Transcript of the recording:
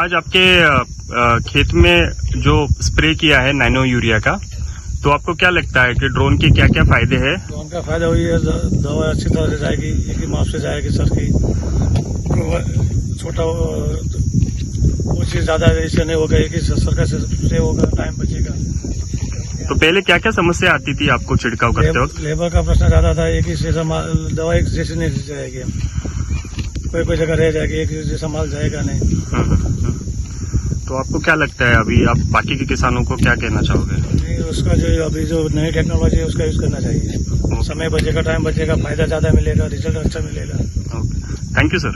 आज आपके खेत में जो स्प्रे किया है नैनो यूरिया का, तो आपको क्या लगता है कि ड्रोन के क्या क्या फायदे हैं? ड्रोन का फायदा वही है, दवा अच्छी तरह से जाएगी, एक ही माप से जाएगी सर की, छोटा वो चीज ज्यादा इससे नहीं होगा, एक ही सर से होगा, टाइम बचेगा। तो पहले क्या क्या समस्या आती थी आपको छिड़काव करते वक्त? लेबर का प्रश्न ज्यादा था, एक ही जैसा दवा एक जैसे नहीं जाएगी, कोई जगह रह जाएगी, एक जैसा माल जाएगा नहीं। तो आपको क्या लगता है अभी आप बाकी के किसानों को क्या कहना चाहोगे? उसका जो अभी जो नई टेक्नोलॉजी है उसका यूज करना चाहिए, समय बचेगा, टाइम बचेगा, फायदा ज्यादा मिलेगा, रिजल्ट अच्छा मिलेगा। Thank you sir.